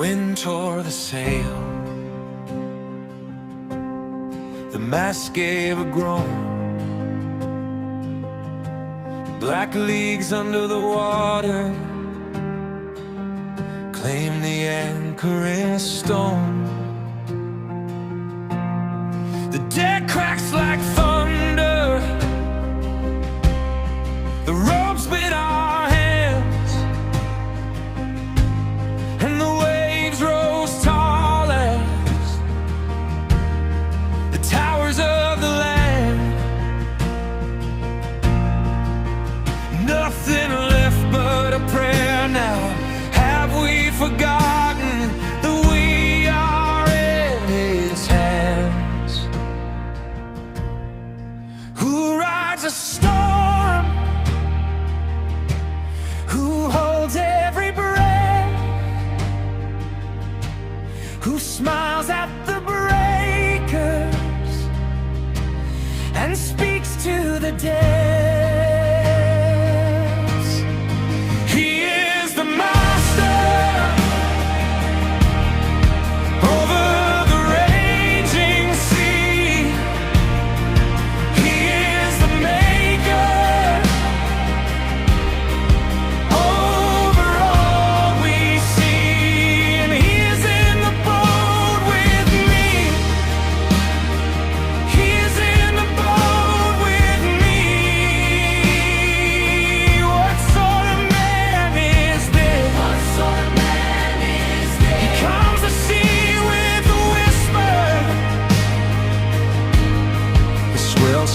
wind tore the sail, the mast gave a groan. Black leagues under the water claim the anchor in stone. The deck cracks like thunder, the ropes bit our hands, and the waves rose tall as the towers of the land. Nothing left but a prayer now. Have we forgotten that we are in His hands? Who rides a storm? Who holds every breath? Who smiles at the breakers and speaks to the dead?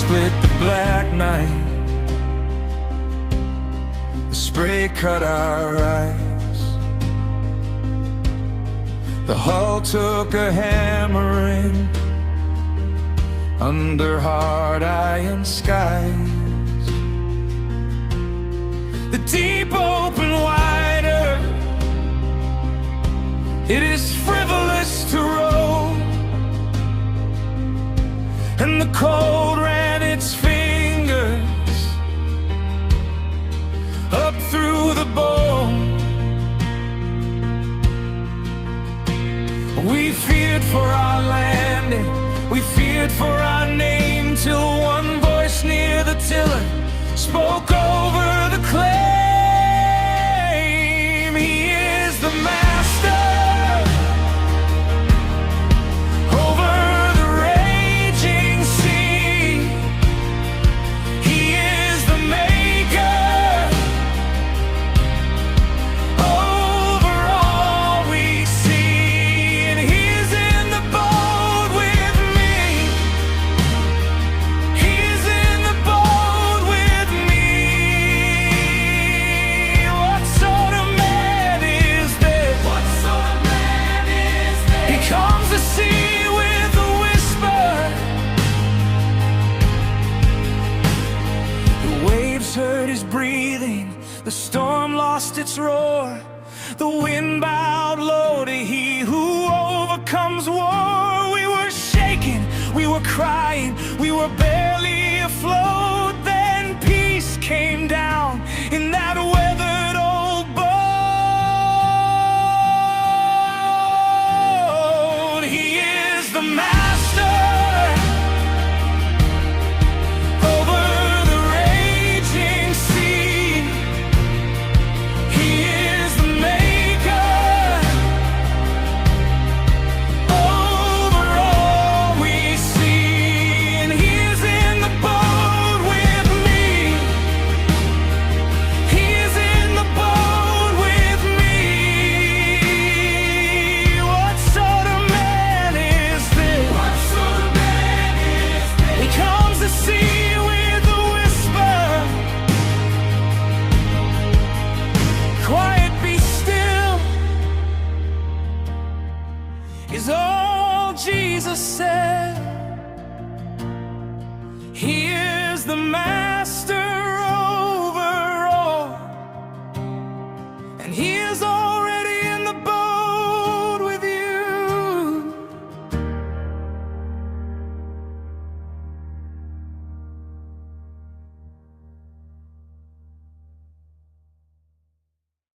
Split the black night, the spray cut our eyes. The hull took a hammering under hard iron skies. The deep open wider, it is frivolous to row, and the cold ran its fingers up through the bone. We feared for our landing, we feared for our name, till one voice near the tiller spoke over the claim. He is the master over the raging sea. He is the maker over all we see, and He's in the boat with me. He's in the boat with me. What sort of man is this? What sort of man is this? He comes to see with a whisper. The waves heard His breathing, the storm lost its roar. The wind bowed low to He who overcomes war. We were shaking, we were crying, we were barely afloat.